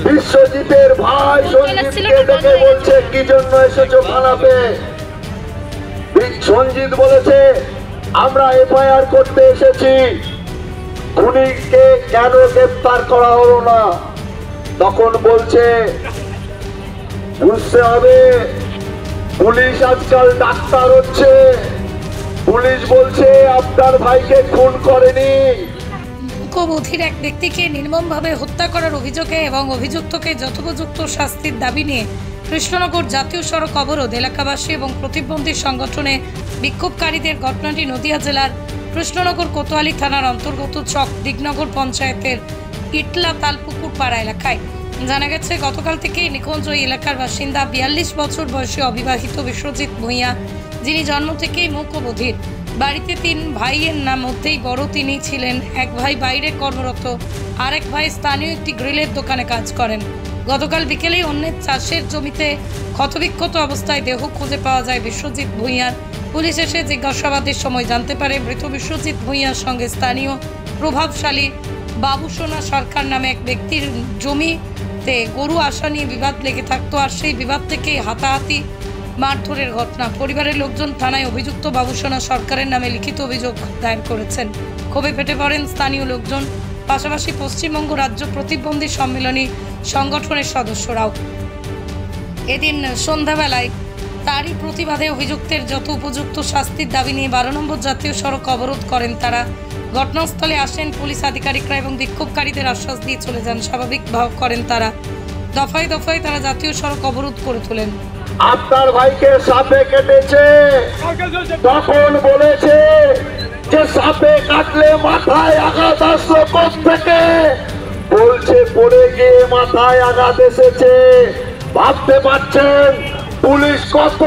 বিশ্বজিতের ভাই সঞ্জিতকে ডেকে বলছে কি জন্য এসেছো থানাতে। সঞ্জিত বলেছে আমরা এফআইআর করতে এসেছি, খুনিকে কেন গ্রেফতার করা হলো না। তখন বলছে বুঝতে হবে পুলিশ আজকাল ডাক্তার হচ্ছে, পুলিশ বলছে আপনার ভাইকে খুন করেনি। মূকবধির এক ব্যক্তিকে নির্মমভাবে হত্যা করার অভিযোগে এবং অভিযুক্তকে যথোপযুক্ত শাস্তির দাবি নিয়ে কৃষ্ণনগর জাতীয় সড়ক অবরোধ। এলাকাবাসী এবং প্রতিবন্ধী সংগঠনে বিক্ষোভকারীদের। ঘটনাটি নদিয়া জেলার কৃষ্ণনগর কোতোয়ালি থানার অন্তর্গত চক দিগনগর পঞ্চায়েতের ইটলা তালপুকুর পাড়া এলাকায়। জানা গেছে গতকাল থেকেই নিখোঁজ ওই এলাকার বাসিন্দা 42 বছর বয়সী অবিবাহিত বিশ্বজিৎ ভূঁইয়া, যিনি জন্ম থেকেই মূকবধির। বাড়িতে 3 ভাইয়ের মধ্যেই বড় তিনি ছিলেন। এক ভাই বাইরে কর্মরত, আরেক ভাই স্থানীয় একটি গ্রিলের দোকানে কাজ করেন। গতকাল বিকেলেই অন্যের চাষের জমিতে ক্ষতবিক্ষত অবস্থায় দেহ খুঁজে পাওয়া যায় বিশ্বজিৎ ভূঁইয়ার। পুলিশ এসে জিজ্ঞাসাবাদের সময় জানতে পারে মৃত বিশ্বজিৎ ভূঁইয়ার সঙ্গে স্থানীয় প্রভাবশালী বাবুসোনা সরকার নামে এক ব্যক্তির জমিতে গরু আসা নিয়ে বিবাদ লেগে থাকতো, আর সেই বিবাদ থেকেই হাতাহাতি মারধরের ঘটনা। পরিবারের লোকজন থানায় অভিযুক্ত বাবুসোনা সরকারের নামে লিখিত অভিযোগ দায়ের করেছেন। ক্ষোভে ফেটে পড়েন স্থানীয় লোকজন, পাশাপাশি পশ্চিমবঙ্গ রাজ্য প্রতিবন্ধী সম্মেলনী সংগঠনের সদস্যরাও। এদিন সন্ধ্যাবেলায় তারই প্রতিবাদে অভিযুক্তের যত উপযুক্ত শাস্তির দাবি নিয়ে 12 নম্বর জাতীয় সড়ক অবরোধ করেন তারা। ঘটনাস্থলে আসেন পুলিশ আধিকারিকরা এবং বিক্ষোভকারীদের আশ্বাস দিয়ে চলে যান। স্বাভাবিক ভাব করেন তারা। দফায় দফায় তারা জাতীয় সড়ক অবরোধ করে তোলেন। আপনার ভাইকে সাপে কেটেছে, তখন বলেছে যে সাপে কাটলে মাথায় আঘাত আসলো থেকে, বলছে পড়ে গিয়ে মাথায় আঘাত এসেছে। ভাবতে পারছেন পুলিশ কত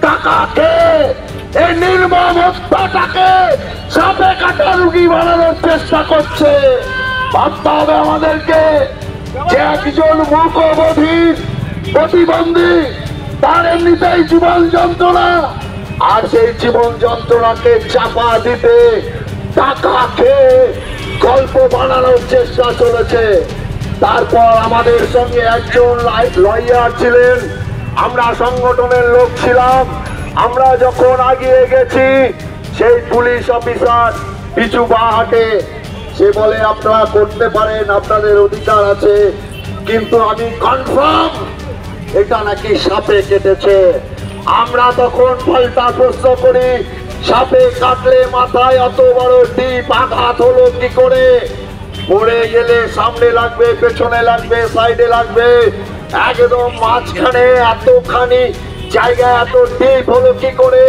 টাকাকে এই নির্মম হত্যাটাকে সাপে কাটা রুগী বানানোর চেষ্টা করছে। ভাবতে হবে আমাদেরকে যে একজন মূকবধির প্রতিবন্ধী, তার এমনিতেই জীবন যন্ত্রণা, আর সেই জীবন যন্ত্রণাকে চাপা দিতে টাকা খেয়ে গল্প বানানোর চেষ্টা চলেছে। তারপর আমাদের সঙ্গে একজন লয়ার ছিলেন, আমরা সংগঠনের লোক ছিলাম। আমরা যখন আগিয়ে গেছি, সেই পুলিশ অফিসার পিছু পা হাঁটে, সে বলে আপনারা করতে পারেন, আপনাদের অধিকার আছে, কিন্তু আমি কনফার্ম এটা নাকি সাপে কেটেছে। আমরা তখন পাল্টা প্রশ্ন করি, সাপে কাটলে মাথায় অত বড় টিপ আঘাত হলো কি করে? পড়ে গেলে সামনে লাগবে, পেছনে লাগবে, সাইডে লাগবে, একদম মাঝখানে এতখানি জায়গায় এত টিপ হলো কি করে?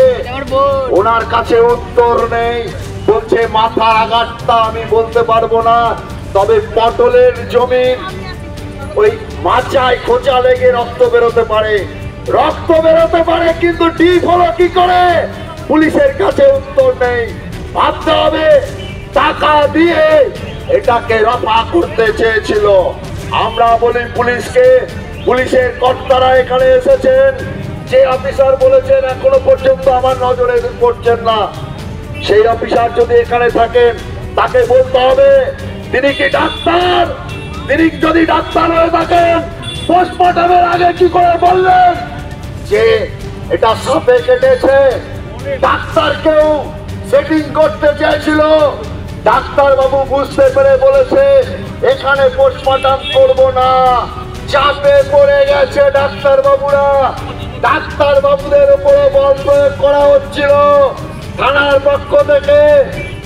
ওনার কাছে উত্তর নেই। বলছে মাথার আঘাতটা আমি বলতে পারবো না, তবে পটলের জমির ওই মাচায় খোঁচা লেগে রক্ত বেরোতে পারে, রক্ত বেরোতে পারে, কিন্তু টিপ হলো কি করে? পুলিশের কাছে উত্তর নেই। ভাবতে হবে টাকা দিয়ে এটাকে রফা করতে চেয়েছিল। আমরা বলি পুলিশকে, পুলিশের কর্তারা এখানে এসেছেন, যে অফিসার বলেছেন এখনো পর্যন্ত আমার নজরে পড়ছেন না, সেই অফিসার যদি এখানে থাকেন তাকে বলতে হবে তিনি কি ডাক্তার? তিনি যদি ডাক্তার হয়ে থাকেন পোস্টমর্টমের আগে কি করে বললেন যে এটা সাপে কেটেছে? ডাক্তারকেও সেটিং করতে চেয়েছিল, ডাক্তার বাবু বুঝতে পেরে বলেছে এখানে পোস্টমর্টম করব না। চাপে পড়ে গেছে ডাক্তার বাবুরা, ডাক্তার বাবুদের উপরে বল প্রয়োগ করা হচ্ছিল থানার পক্ষ থেকে।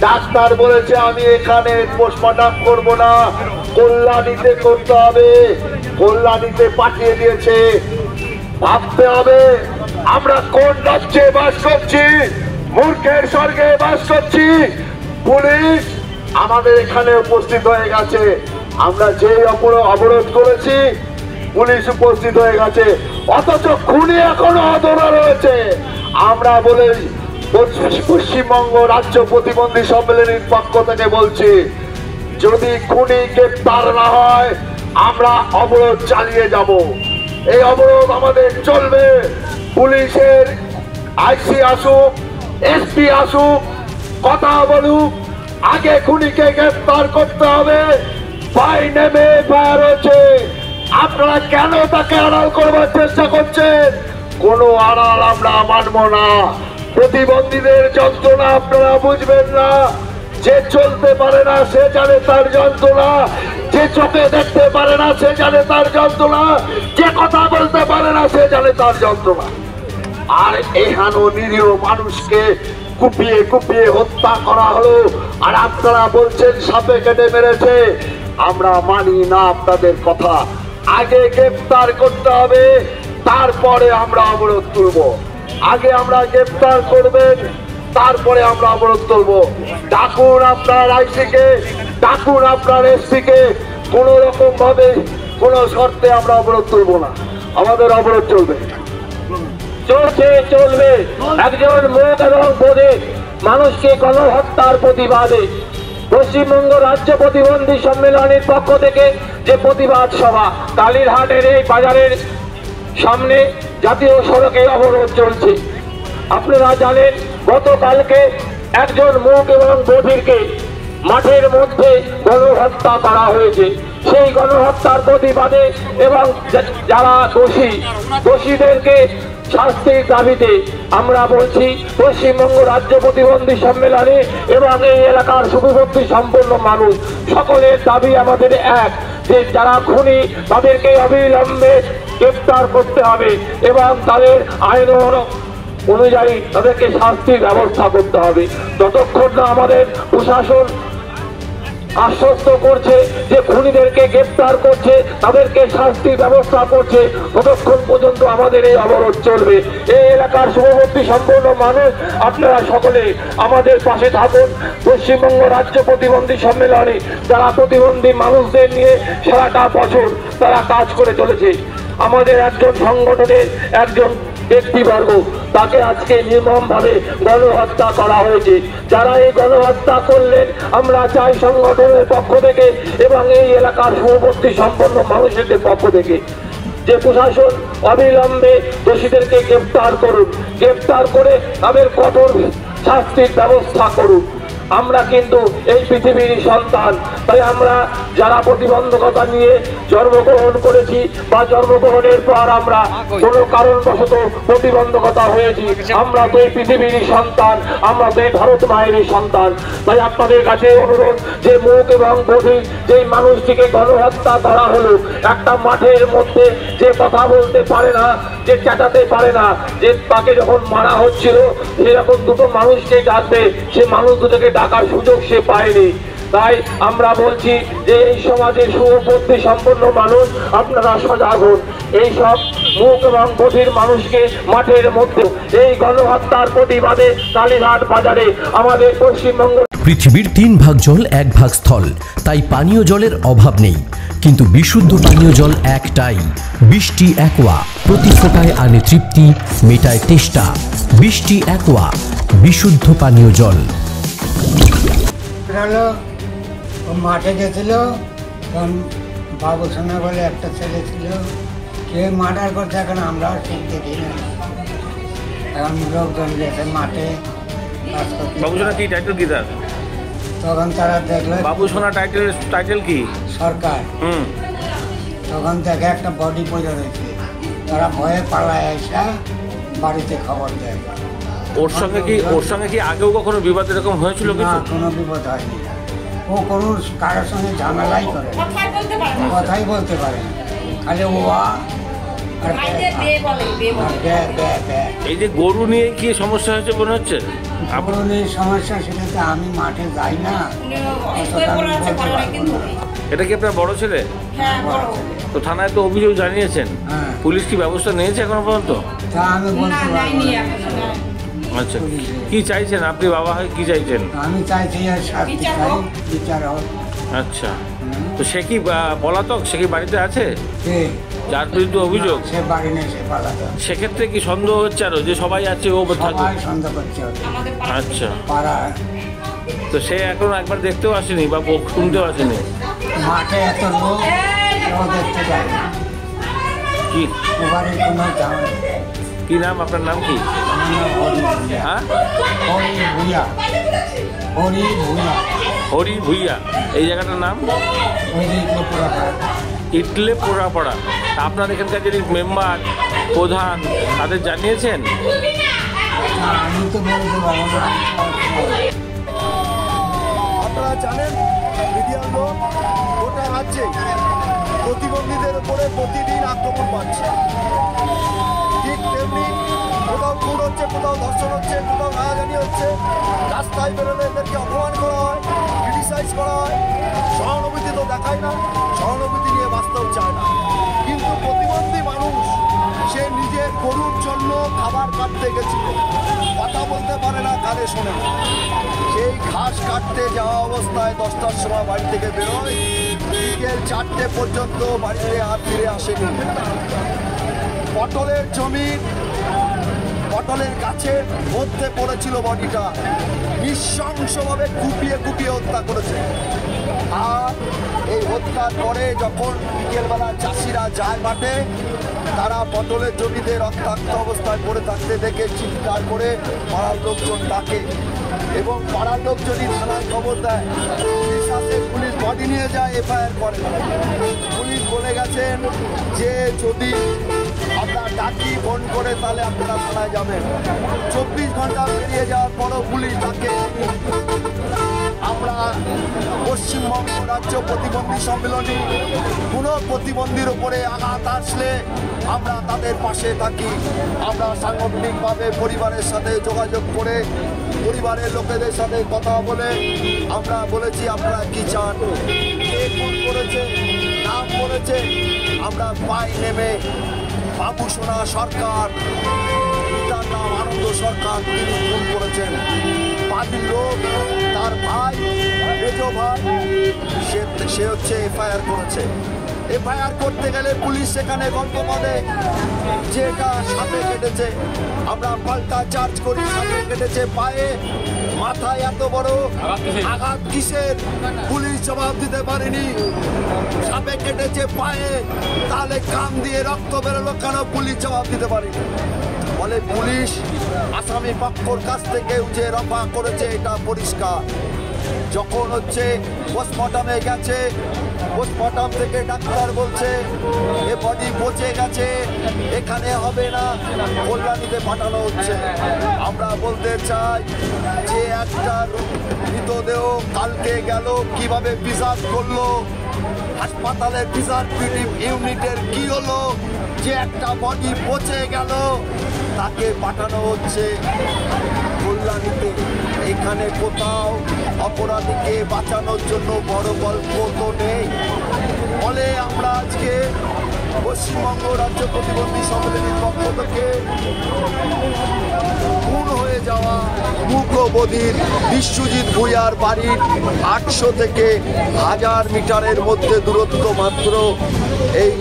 ডাক্তার বলেছে আমি এখানে পোস্টমর্টম করব না, কল্যাণীতে করতে হবে, কল্যাণীতে পাঠিয়ে দিয়েছে। ভাবতে হবে আমরা কোন রাজ্যে বাস করছি, মূর্খের স্বর্গে বাস করছি। পুলিশ আমাদের এখানে উপস্থিত হয়ে গেছে, আমরা যে অবরোধ করেছি পুলিশ উপস্থিত হয়ে গেছে, অথচ খুনি এখনো অধরা রয়েছে। আমরা বলে পশ্চিমবঙ্গ রাজ্য প্রতিবন্ধী সম্মেলনীর পক্ষ থেকে বলছি, যদি খুনি গ্রেপ্তার না হয় আমরা অবরোধ চালিয়ে যাব। এই অবরোধ আমাদের চলবে। পুলিশের আইসি আসুক, এসপি আসুক, কথা বলুক, আগে খুনিকে গ্রেপ্তার করতে হবে। বাই নেমে এফআইআর হয়েছে, আপনারা কেন তাকে আড়াল করবার চেষ্টা করছেন? কোনো আড়াল আমরা মানব না। প্রতিবন্ধীদের যন্ত্রণা আপনারা বুঝবেন না। যে চলতে পারে না সে জানে তার যন্ত্রণা, যে চোখে দেখতে পারে না সে জানে তার যন্ত্রণা, যে কথা বলতে পারে না সে জানে তার যন্ত্রণা। আর এখানো নিরীহ মানুষকে কুপিয়ে কুপিয়ে হত্যা করা হলো, আর আপনারা বলছেন সাপে কেটে মেরেছে। আমরা মানি না আপনাদের কথা। আগে গ্রেফতার করতে হবে, তারপরে আমরা অবরোধ তুলব। আগে আমরা গ্রেফতার করবেন, তারপরে আমরা অবরোধ তুলব। ডাকুন আপনার আইসিকে, ডাকুন আপনার এসপিকে। কোন রকম ভাবে কোন শর্তে আমরা অবরোধ তুলব না। আমাদের অবরোধ চলবে, চলছে, চলবে। একজন মুখ এবং বোধে মানুষকে গণহত্যার প্রতিবাদে পশ্চিমবঙ্গ রাজ্য প্রতিবন্ধী সম্মেলনের পক্ষ থেকে যে প্রতিবাদ সভা কালীরহাটের এই বাজারের সামনে জাতীয় সড়কে অবরোধ চলছে। আপনারা জানেন গতকালকে একজন মুখ এবং বধিরকে মাঠের মধ্যে গণহত্যা করা হয়েছে। সেই গণহত্যার প্রতিবাদে এবং যারা দোষীদেরকে শাস্তির দাবিতে আমরা বলছি পশ্চিমবঙ্গ রাজ্য প্রতিবন্ধী সম্মেলনে এবং এই এলাকার সুবিভক্তি সম্পন্ন মানুষ সকলের দাবি আমাদের এক, যে যারা খুনি তাদেরকে অবিলম্বে গ্রেফতার করতে হবে এবং তাদের আইন অনুযায়ী তাদেরকে শাস্তির ব্যবস্থা করতে হবে। যতক্ষণ না আমাদের প্রশাসন আশ্বস্ত করছে যে খুনিদেরকে গ্রেফতার করছে, তাদেরকে শাস্তির ব্যবস্থা করছে, ততক্ষণ পর্যন্ত আমাদের এই অবরোধ চলবে। এই এলাকার সীমাবদ্ধী সম্পন্ন মানুষ আপনারা সকলে আমাদের পাশে থাকুন। পশ্চিমবঙ্গ রাজ্য প্রতিবন্ধী সম্মেলনে যারা প্রতিবন্ধী মানুষদের নিয়ে সারাটা বছর তারা কাজ করে চলেছে, আমাদের একজন সংগঠনের একজন ব্যক্তিবর্গ তাকে আজকে নির্মমভাবে গণহত্যা করা হয়েছে। যারা এই গণহত্যা করলেন আমরা চাই সংগঠনের পক্ষ থেকে এবং এই এলাকার সীমাবদ্ধী সম্পন্ন মানুষদের পক্ষ থেকে যে প্রশাসন অবিলম্বে দোষীদেরকে গ্রেফতার করুন, গ্রেফতার করে তাদের কঠোর শাস্তির ব্যবস্থা করুন। আমরা কিন্তু এই পৃথিবীর সন্তান, তাই আমরা যারা প্রতিবন্ধকতা নিয়ে জন্মগ্রহণ করেছি বা জন্মগ্রহণের পর আমরা কোনো কারণবশত প্রতিবন্ধকতা হয়েছি, আমরা তো এই পৃথিবীর সন্তান, আমরা তো এই ভারত মায়েরই সন্তান। তাই আপনাদের কাছে অনুরোধ যে মুখ এবং বধির যে মানুষটিকে গণহত্যা করা হলো, একটা মাঠের মধ্যে যে কথা বলতে পারে না, যে চেঁচাতে পারে না, যে তাকে যখন মারা হচ্ছিল সেরকম দুটো মানুষকে ডাকবে, সে মানুষ দুটোকে ডাকার সুযোগ সে পায়নি। তাই আমরা বলছি যে এই সমাজের সুবুদ্ধি সম্পন্ন মানুষ আপনারা সজাগ হন। এই সব মুখ এবং বধির মানুষকে মাঠের মধ্যে এই গণহত্যার প্রতিবাদে কালীঘাট বাজারে আমাদের পশ্চিমবঙ্গ। পৃথিবীর 3 ভাগ জল 1 ভাগ স্থল, তাই পানীয় জলের অভাব নেই, কিন্তু বিশুদ্ধ পানীয় জল একটাই, বৃষ্টি অ্যাকোয়া। প্রতি ফোঁটায় আনে তৃপ্তি, মেটায় তেষ্টা। বৃষ্টি অ্যাকোয়া, বিশুদ্ধ পানীয় জল। মাঠে গেছিল, তখন বাবু সোনা বলে একটা ছেলে ছিল, কে মার্ডার করছে এখন আমরা ঠিক দেখি না। এখন লোকজন গেছে মাঠে কাজ করতে। বাবু সোনা কি টাইটেল কি তার? তখন তারা দেখলো বাবু সোনা টাইটেল কি? সরকার। তখন দেখে একটা বডি পড়ে রয়েছে, তারা ভয়ে পালায় আসা বাড়িতে খবর দেয়। ওর সঙ্গে কি আগেও কখনো বিবাদ এরকম হয়েছিল? না, কোনো বিপদ হয়নি। ও কোনো কারোর সঙ্গে ঝামেলাই করে, কথাই বলতে পারে না, খালি ও এই যে গরু নিয়ে কি সমস্যা হয়েছে মনে হচ্ছে? গরু নিয়ে সমস্যা, সেটাতে আমি মাঠে যাই না, বলতে পারবো না। এটা কি আপনার বড় ছেলে? তো থানায় তো অভিযোগ জানিয়েছেন, পুলিশ কি ব্যবস্থা নিয়েছে এখনো পর্যন্ত? তা আমি বলতে পারবো না। আচ্ছা, কি চাইছেন আপনি বাবা হয়ে, কি চাইছেন? আমি চাইছি শাস্তি চাই, বিচার হোক। আচ্ছা, তো সে কি পলাতক? সে কি বাড়িতে আছে? যার বিরুদ্ধে অভিযোগ সে বাড়ি নেই, সে পলাতক। সেক্ষেত্রে কি সন্দেহ হচ্ছে আরো যে সবাই আছে ও থাকবে? সবাই সন্দেহ করছে। আচ্ছা, পাড়া তো সে এখন একবার দেখতেও আসেনি বা শুনতেও আসেনি? মাঠে এত লোক, কেউ দেখতে যায় না। কি ও বাড়ির কোনো দাম। কি নাম আপনার? নাম কি? হ্যাঁ, হরি ভুইয়া। হরি ভুইয়া। হরি ভুইয়া এই জায়গাটার নাম? হরি ইটলে পোড়াপড়া। আপনার এখানকার যিনি মেম্বার প্রধান তাদের জানিয়েছেন? আমি তো বলতে পারবো না। আপনারা জানেন মিডিয়ার লোক গোটা রাজ্যে প্রতিবন্ধীদের উপরে প্রতিদিন আক্রমণ পাচ্ছে। ঠিক তেমনি কোথাও খুন হচ্ছে, কোথাও ধর্ষণ হচ্ছে, কোথাও রাগানি হচ্ছে, রাস্তায় বেরোলে এদেরকে অপমান করা হয়, ক্রিটিসাইজ করা হয়। সহানুভূতি তো দেখায় না, সহানুভূতি নিয়ে বাস্তব চায় না। কিন্তু প্রতিবন্ধী মানুষ সে নিজের গরুর জন্য খাবার কাটতে গেছিল, কথা বলতে পারে না, কানে শোনে না। সেই ঘাস কাটতে যাওয়া অবস্থায় 10টার সময় বাড়ি থেকে বেরোয়, বিকেল 4টে পর্যন্ত বাড়িতে আর ফিরে আসেনি। পটলের জমির পটলের গাছের মধ্যে পড়েছিল বডিটা, নৃশংসভাবে কুপিয়ে কুপিয়ে হত্যা করেছে। আর এই হত্যার পরে যখন বিকেলবেলা চাষিরা যায় মাঠে, তারা পটলের জমিতে রক্তাক্ত অবস্থায় পড়ে থাকতে দেখে চিৎকার করে পাড়ার লোকজন ডাকে এবং পাড়ার লোকজনই থানায় খবর দেয়। পুলিশ আসে, পুলিশ বডি নিয়ে যায়, এফআইআর করে। পুলিশ বলে গেছেন যে যদি আপনার ডাকি ফোন করে তাহলে আপনারা থানায় যাবেন। 24 ঘন্টা পেরিয়ে যাওয়ার পরও পুলিশ ডাকে। আমরা পশ্চিমবঙ্গ রাজ্য প্রতিবন্ধী সম্মেলনী কোনো প্রতিবন্ধীর উপরে আঘাত আসলে আমরা তাদের পাশে থাকি। আমরা সাংগঠনিকভাবে পরিবারের সাথে যোগাযোগ করে পরিবারের লোকেদের সাথে কথা বলে আমরা বলেছি আপনারা কি চান, কে খুন করেছে, নাম বলেছে। আমরা পায়ে নেমে বাবু সোনা সরকার, পিতার নাম আনন্দ সরকার, তিনি খুন করেছেন। বাড়ির লোক, তার ভাই, মেজ ভাই, সে হচ্ছে এফআইআর করেছে। এফআইআর করতে গেলে পুলিশ সেখানে গল্প বলে যে এটা সাপে কেটেছে। আমরা পাল্টা চার্জ করি, সাপে কেটেছে পায়ে, মাথায় এত বড় আঘাত কিসের? পুলিশ জবাব দিতে পারেনি। সাপে কেটেছে পায়ে, তাহলে কান দিয়ে রক্ত বেরোলো কেন? পুলিশ জবাব দিতে পারেনি। বলে পুলিশ আসামি পক্ষর কাছ থেকে যে রফা করেছে এটা পরিষ্কার। যখন হচ্ছে পোস্টমর্টমে গেছে, পোস্টমর্টম থেকে ডাক্তার বলছে এ বডি পচে গেছে, এখানে হবে না, কল্যাণীতে পাঠানো হচ্ছে। আমরা বলতে চাই যে একটা মৃতদেহ কালকে গেল, কিভাবে প্রিজার্ভ করলো, হাসপাতালের প্রিজার্ভেটিভ ইউনিটের কি হলো, যে একটা বডি পচে গেল, তাকে পাঠানো হচ্ছে কল্যাণীতে। এখানে কোথাও অপরাধীকে বাঁচানোর জন্য বড় গল্প তো নেই। ফলে আমরা আজকে পশ্চিমবঙ্গ রাজ্য প্রতিবন্ধী সম্মেলনের পক্ষ থেকে খুন হয়ে যাওয়া মুখ্যবধির বিশ্বজিৎ ভূঁইয়ার বাড়ির 800 থেকে 1000 মিটারের মধ্যে দূরত্ব মাত্র এই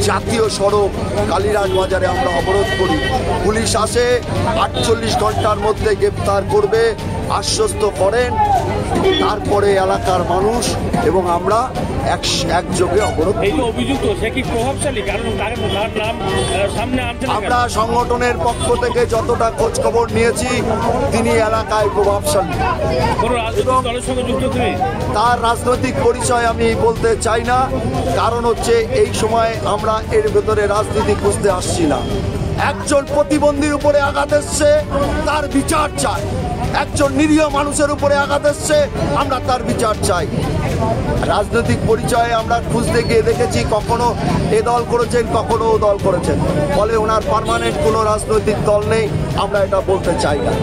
জাতীয় সড়ক কালিরাজ বাজারে আমরা অবরোধ করি। পুলিশ আসে, 48 ঘন্টার মধ্যে গ্রেপ্তার করবে আশ্বস্ত করেন। তারপরে এলাকার মানুষ এবং আমরা একযোগে অবরোধ। এই যে অভিযুক্ত সে কি প্রভাবশালী? কারণ তার নাম সামনে আনছে না। আমরা সংগঠনের পক্ষ থেকে যতটা খোঁজ খবর নিয়েছি তিনি এলাকায় প্রভাবশালী। কোনো রাজনৈতিক দলের সঙ্গে যুক্ত তিনি? তার রাজনৈতিক পরিচয় আমি বলতে চাই না, কারণ হচ্ছে এই সময় আমরা এর ভেতরে রাজনীতি খুঁজতে আসছি না। একজন প্রতিবন্ধীর উপরে আঘাত এসছে, তার বিচার চাই। একজন নিরীহ মানুষের উপরে আঘাত এসছে, আমরা তার বিচার চাই। রাজনৈতিক পরিচয়ে আমরা খুঁজতে গিয়ে দেখেছি কখনো এ দল করেছেন, কখনো ও দল করেছেন। ফলে ওনার পার্মানেন্ট কোনো রাজনৈতিক দল নেই, আমরা এটা বলতে চাই না।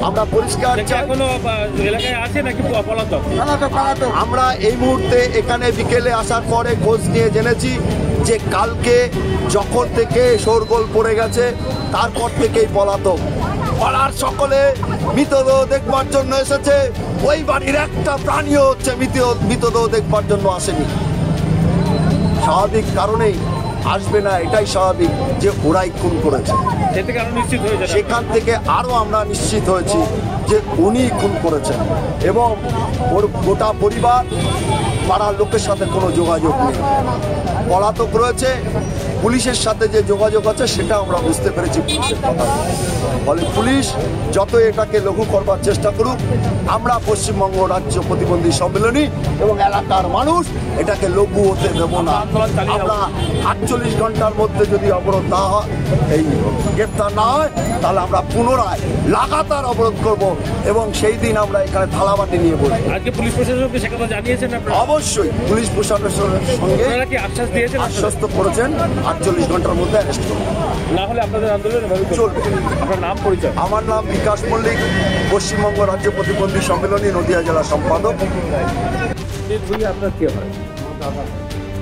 আমরা পরিষ্কার চাই। কোনো এলাকায় আছে নাকি পলাতক? আমরা এই মুহূর্তে এখানে বিকেলে আসার পরে খোঁজ নিয়ে জেনেছি যে কালকে যখন থেকে শোরগোল পড়ে গেছে তারপর থেকেই পলাতক। পাড়ার সকলে মৃতদেহ দেখবার জন্য এসেছে, ওই বাড়ির একটা প্রাণীও হচ্ছে মৃতদেহ দেখবার জন্য আসেনি। স্বাভাবিক কারণেই আসবে না, এটাই স্বাভাবিক যে ওরাই খুন করেছে। সেখান থেকে আরো আমরা নিশ্চিত হয়েছি যে উনি খুন করেছেন এবং ওর গোটা পরিবার পাড়ার লোকের সাথে কোনো যোগাযোগ নেই, পলাতক রয়েছে। পুলিশের সাথে যে যোগাযোগ আছে সেটা আমরা বুঝতে পেরেছি পুলিশের কথা। ফলে পুলিশ যত এটাকে লঘু করবার চেষ্টা করুক, আমরা পশ্চিমবঙ্গ রাজ্য প্রতিবন্ধী সম্মেলনী এবং এলাকার মানুষ এটাকে লঘু হতে দেব না। আমরা 48 ঘন্টার মধ্যে যদি অবরোধ না হয়, এই গ্রেপ্তার না হয়, তাহলে আমরা পুনরায় লাগাতার অবরোধ করব এবং সেই দিন আমরা এখানে থালাবাটি নিয়ে বসবো। আজকে পুলিশ প্রশাসনকে সে কথা জানিয়েছেন আপনারা? অবশ্যই পুলিশ প্রশাসনের সঙ্গে আপনারা কি আশ্বাস দিয়েছেন? আশ্বস্ত করেছেন 48 ঘন্টার মধ্যে অ্যারেস্ট করবেন। না হলে আপনাদের আন্দোলন এভাবে চলবে। আপনার নাম পরিচয়? আমার নাম বিকাশ মল্লিক, পশ্চিমবঙ্গ রাজ্য প্রতিবন্ধী সম্মেলনী নদিয়া জেলা সম্পাদক। আপনার কে হয়?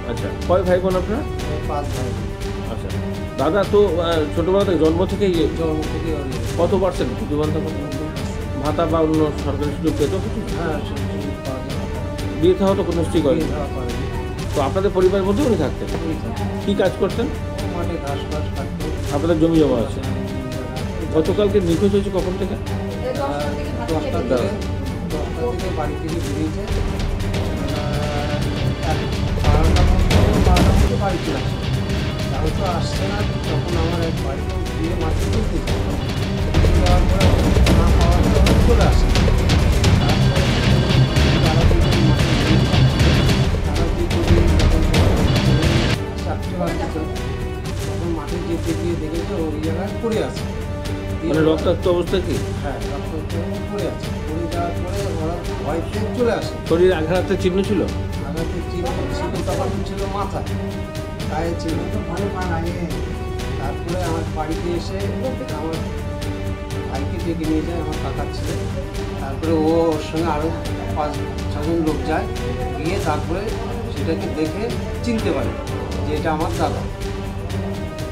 আচ্ছা, কয় ভাই বোন আপনার? 5 ভাই। আচ্ছা, দাদা তো ছোটবেলা থেকে জন্ম থেকেই কত পার্সেন্ট ভাতা বা অন্য সরকারি সুযোগ পেত? হ্যাঁ, বিয়ে থাকা তো কোনো স্ত্রী করে। তো আপনাদের পরিবারের মধ্যে উনি থাকতেন? কি কাজ করতেন? মাঠে ঘাস ঘাস কাটতো। আপনাদের জমি জমা আছে। গতকালকে নিখোঁজ হয়েছে কখন থেকে? 10টা থেকে বাড়ি থেকে বেরিয়েছে। 12টার মধ্যে বাড়ি চলে আসে। তাও তো আসছে না। তখন আমার এক বাড়িতে গিয়ে মাঠে তুলতে যাওয়ার পরে না পাওয়ার পরে চলে আসে। তারা দুজন মাঠে তারা দুজন চারটে বাজছে, তখন মাঠে যেতে গিয়ে দেখেছে ওই জায়গায় পড়ে আছে। মানে রক্তাক্ত অবস্থা কি? হ্যাঁ, পড়ে আছে। পড়ে যাওয়ার পরে ওরা ভয় পেয়ে চলে আসে। শরীরে আঘাতের চিহ্ন ছিল? আঘাতের চিহ্ন ছিল, তখন ছিল মাথায়, গায়ে ছিল। তারপরে আমার বাড়িতে এসে আমার ভাইকে ডেকে নিয়ে যায়, আমার কাকার ছেলে। তারপরে ওর সঙ্গে আরও 5-6 জন লোক যায়, গিয়ে তারপরে সেটাকে দেখে চিনতে পারে যে এটা আমার দাদা।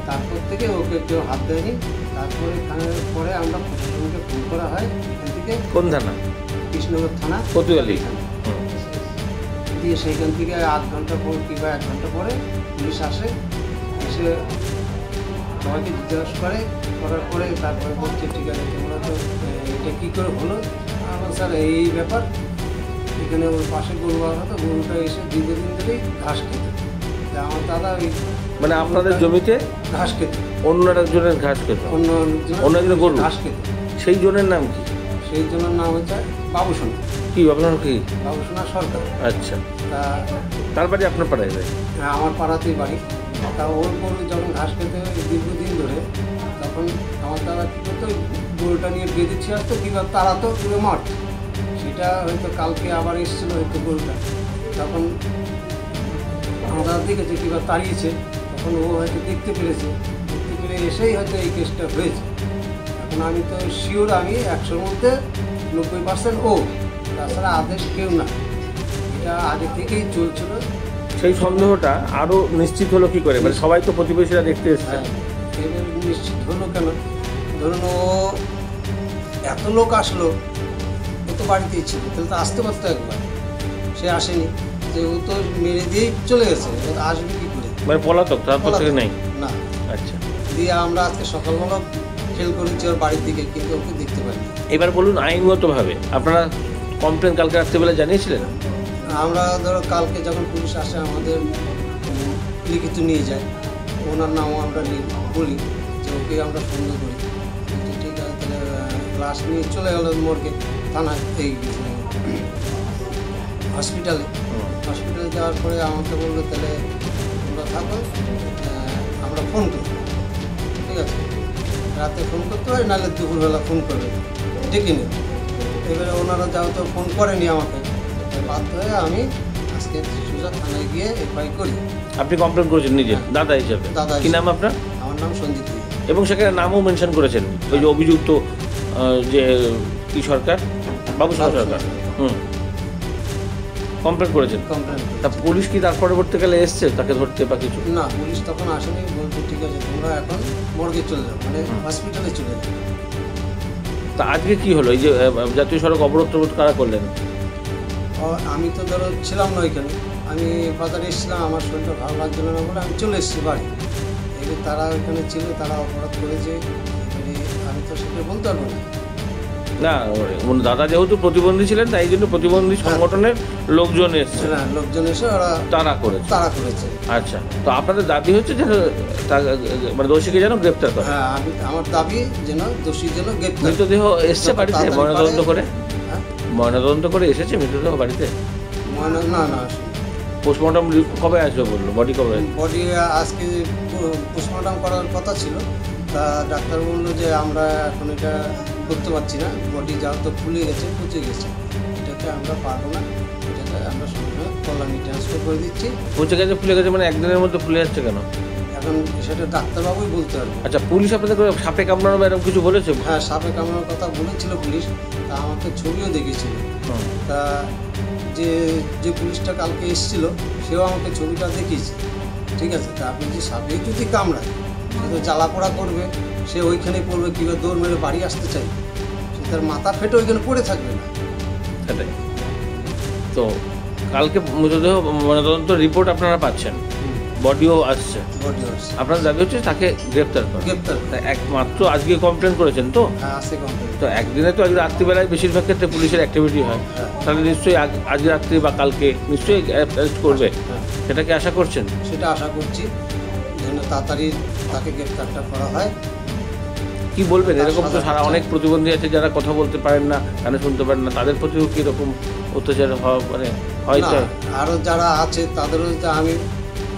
তারপর থেকে ওকে কেউ হাত দেয়নি। তারপরে এখানে পরে আমরা প্রশাসনকে ফোন করা হয় এখান থেকে। কোন থানা? কৃষ্ণনগর থানা, কোতোয়ালি। দিয়ে সেইখান থেকে 8 ঘন্টা পর কিংবা 1 ঘন্টা পরে পুলিশ আসে, এসে সবাইকে জিজ্ঞাসা করার পরে তারপরে বলছে ঠিক আছে তোমরা তো এটা কী করে হলো। আমার স্যার এই ব্যাপার, এখানে ওর পাশে গরু বাঁধা তো, গরুটা এসে দীর্ঘদিন ধরেই ঘাস খেতে। আমার দাদা ওই মানে আপনাদের জমিতে ঘাস খেতে, অন্য একজনের ঘাস খেত? অন্য একজনের গরু ঘাস খেতে। সেই জনের নাম কি? সেই জনের নাম হচ্ছে বাবুসোনা। কি আপনার কি? বাবুসোনা সরকার। আচ্ছা, তা তার বাড়ি আপনার পাড়ায় যায়? আমার পাড়াতেই বাড়ি। তা ওর গরু যখন ঘাস খেতে দীর্ঘদিন ধরে, তখন আমার দাদা কী করতো, গরুটা নিয়ে বেঁধেছি আসতো কিংবা তারা তো পুরো মাঠ। সেটা হয়তো কালকে আবার এসেছিল হয়তো গরুটা, তখন আমার দাদা দেখেছে কিংবা তাড়িয়েছে, তখন ও হয়তো দেখতে পেরে এসেই হয়তো এই কেসটা হয়েছে। এখন আমি তো শিওর, আমি 100-র মধ্যে 90% ও, তাছাড়া আদেশ কেউ না। এটা আগে থেকেই চলছিল। সেই সন্দেহটা আরো নিশ্চিত হলো কি করে? মানে সবাই তো প্রতিবেশীরা দেখতে এসছে। এবার নিশ্চিত হলো কেন? ধরুন ও এত লোক আসলো, ও তো বাড়িতেই ছিল, তাহলে তো আসতে পারতো একবার। সে আসেনি, যে ও তো মেরে দিয়েই চলে গেছে, ও তো আসবে কী করে? মানে পলাতক, তারপর থেকে নেই? না। আচ্ছা, দিয়ে আমরা আজকে সকালবেলা খেল করেছি ওর বাড়ির দিকে, কিন্তু ওকে দেখতে পাইনি। এবার বলুন আইনগতভাবে আপনারা কমপ্লেন কালকে রাত্রিবেলা জানিয়েছিলেন? আমরা ধরো কালকে যখন পুলিশ আসে আমাদের লিখিত নিয়ে যায়, ওনার নামও আমরা বলি যে ওকে আমরা সন্দেহ করি। ঠিক আছে, তাহলে লাশ নিয়ে চলে গেল মর্গে, থানায়, এই হসপিটালে যাওয়ার পরে আমাকে বললো তাহলে তোমরা থাকো, আমরা ফোন করি। ঠিক আছে, রাতে ফোন করতে হয়, নাহলে দুপুরবেলা ফোন করবে, ডেকে নেবে। এবারে ওনারা যাও তো ফোন করেনি আমাকে, বাধ্য হয়ে আমি আজকে সোজা থানায় গিয়ে এফআই করি। আপনি কমপ্লেন করেছেন নিজে দাদা হিসাবে? দাদা কি নাম আপনার? আমার নাম সঞ্জিত। এবং সেখানে নামও মেনশন করেছেন, ওই যে অভিযুক্ত যে কি সরকার, বাবুসোনা সরকার। কমপ্লেন করেছেন? কমপ্লেন। তা পুলিশ কি তার পরবর্তীকালে এসছে তাকে ধরতে বা কিছু? না, পুলিশ তখন আসেনি। বলছে ঠিক আছে তোমরা এখন মর্গে চলে যাও, মানে হসপিটালে চলে যাও। তা আজকে কি হলো? এই যে জাতীয় সড়ক অবরোধ কারা করলেন? আমি তো ধরো ছিলাম না ওইখানে, আমি বাজারে এসেছিলাম, আমার শরীরটা ভালো লাগছিল না বলে আমি চলে এসেছি বাড়ি। এবারে তারা ওইখানে ছিল, তারা অপরাধ করেছে, এবারে আমি তো সেটা বলতে পারবো না। না মানে দাদা যেহেতু প্রতিবন্ধী ছিলেন তাই জন্য প্রতিবন্ধী সংগঠনের লোকজন এসছে, না লোকজন এসে ওরা তারা করেছে। আচ্ছা, তো আপনাদের দাবি হচ্ছে যে মানে দোষীকে যেন গ্রেপ্তার করে। হ্যাঁ আমার দাবি যেন দোষী যেন গ্রেপ্তার। মৃতদেহ এসছে বাড়িতে ময়নাতদন্ত করে? ময়নাতদন্ত করে এসেছে মৃতদেহ বাড়িতে? না পোস্টমর্টম কবে আসবে বললো? বডি কবে? বডি আজকে পোস্টমর্টম করার কথা ছিল, তা ডাক্তার বললো যে আমরা এখন এটা করতে পারছি না, বডি যা তো ফুলে গেছে, পচে গেছে, এটাকে আমরা পারবো না, এটাকে আমরা সঙ্গে কল্যাণী ট্রান্সফার করে দিচ্ছি। পচে গেছে ফুলে গেছে মানে একদিনের মধ্যে ফুলে যাচ্ছে কেন? এখন সেটা ডাক্তারবাবুই বলতে পারবে। আচ্ছা, পুলিশ আপনাদের সাপে কামড়ানো বা এরকম কিছু বলেছে? হ্যাঁ সাপে কামড়ানোর কথা বলেছিল পুলিশ, তা আমাকে ছবিও দেখিয়েছিল। তা যে পুলিশটা কালকে এসেছিল সেও আমাকে ছবিটা দেখিয়েছে, ঠিক আছে। তা আপনি যে সাপে যদি কামড়ায় সে তো জ্বালাপোড়া করবে, সে ওইখানে পড়বে, কীভাবে দৌড় মেরে বাড়ি আসতে চাই, সে তার মাথা ফেটে ওইখানে পড়ে থাকবে না। সেটাই তো, কালকে মৃতদেহ ময়নাতদন্ত রিপোর্ট আপনারা পাচ্ছেন, বডিও আসছে, আপনার দাবি হচ্ছে তাকে গ্রেপ্তার করা। একমাত্র আজকে কমপ্লেন করেছেন তো? হ্যাঁ আজকে কমপ্লেন। তো একদিনে তো আজকে রাত্রিবেলায় বেশিরভাগ ক্ষেত্রে পুলিশের অ্যাক্টিভিটি হয়, তাহলে নিশ্চয়ই আজকে রাত্রি বা কালকে নিশ্চয়ই অ্যারেস্ট করবে, সেটাকে আশা করছেন? সেটা আশা করছি যেন তাড়াতাড়ি তাকে গ্রেপ্তারটা করা হয়। কি বলবেন, এরকম তো সারা অনেক প্রতিবন্ধী আছে যারা কথা বলতে পারেন না, কানে শুনতে পারেন না, তাদের প্রতিও কীরকম অত্যাচার মানে হয়তো আরও যারা আছে তাদেরও আমি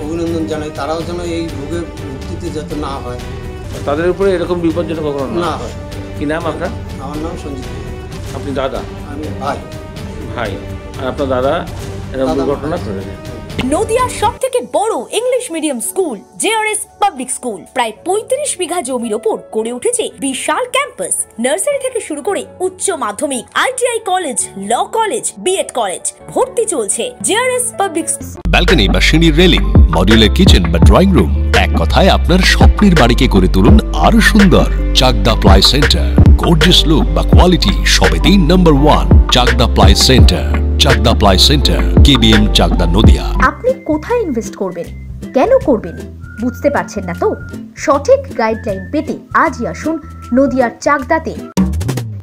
অভিনন্দন জানাই, তারাও যেন এই ভুক্তিতে যাতে না হয়, তাদের উপরে এরকম বিপদ যেন কখনো না হয়। কি নাম আপনার? আমার নাম সঞ্জিত। আপনি দাদা? আমি ভাই। আর আপনার দাদা এরকম দুর্ঘটনা করেছে। নদিয়ার সবথেকে বড় English medium school JRS public school প্রায় ৩৫ বিঘা জমির ওপর গড়ে উঠেছে বিশাল ক্যাম্পাস। নার্সারি থেকে শুরু করে উচ্চ মাধ্যমিক, ITI college, law college, BEd college, ভর্তি চলছে জেআরএস পাবলিক। ব্যালকনি বা সিঁড়ির রেলিং, মডিউলার কিচেন বা ড্রয়িং রুম, এক কথায় আপনার স্বপ্নের বাড়িকে করে তুলুন আরো সুন্দর। Chakdah ply centre, gorgeous look বা কোয়ালিটি সবেতেই number 1। Chakdah ply centre, Chakdah ply centre, KBM, Chakdah, Nadia. আপনি কোথায় ইনভেস্ট করবেন, কেন করবেন, বুঝতে পারছেন না তো? সঠিক গাইডলাইন পেতে আজই আসুন নদিয়ার চাকদাতে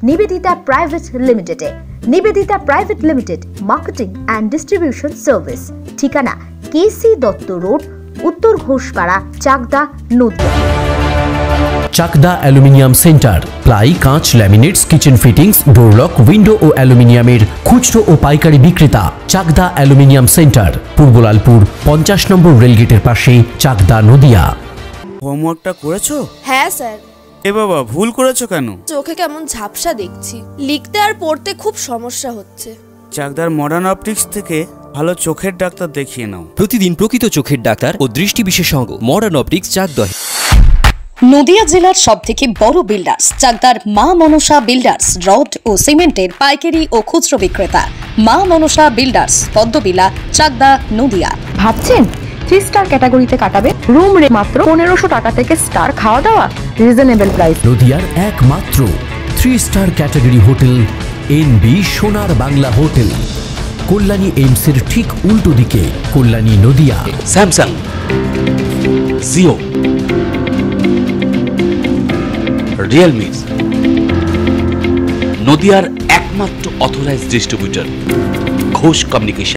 নিবেদিতা প্রাইভেট লিমিটেডে। Nivedita private limited, marketing and distribution service. ঠিকানা K C Dutta road, Uttar Ghoshpara, Chakdah, Nadia. Chakdah aluminium centre, ply, কাঁচ, laminates, kitchen fittings, door lock, window ও অ্যালুমিনিয়ামের খুচরো ও পাইকারি বিক্রেতা। চাকদা অ্যালুমিনিয়াম সেন্টার, পূর্বলালপুর 50 নম্বর রেলগেটের পাশে, চাকদা, নদিয়া। হোমওয়ার্কটা করেছো? হ্যাঁ স্যার। এ বাবা, ভুল করেছো কেন? চোখে কেমন ঝাপসা দেখছি, লিখতে আর পড়তে খুব সমস্যা হচ্ছে। চাকদার মডার্ন অপটিক্স থেকে ভালো চোখের ডাক্তার দেখিয়ে নাও। প্রতিদিন প্রকৃত চোখের ডাক্তার ও দৃষ্টি বিশেষজ্ঞ মডার্ন অপটিক্স, চাকদা। নদিয়া জেলার সবথেকে বড় বিল্ডার্স চাকদার মা মনসা বিল্ডার্স, রড ও সিমেন্টের পাইকারি ও খুচরো বিক্রেতা। মা মনসা বিল্ডার্স, পদ্মবিলা, চাকদা, নদিয়া। ভাবছেন 3 স্টার ক্যাটাগরিতে কাটাবে? রুম রে মাত্র 1500 টাকা থেকে স্টার, খাওয়া দাওয়া রিজনেবল প্রাইস। নদিয়ার একমাত্র 3 স্টার ক্যাটাগরি হোটেল এনবি সোনার বাংলা হোটেল, কল্যাণী এইমসের ঠিক উল্টো দিকে, কল্যাণী, নদিয়া। স্যামসাং, জিও, রিয়েলমি, নদিয়ার একমাত্র অথরাইজড ডিস্ট্রিবিউটর ঘোষ কমিউনিকেশন।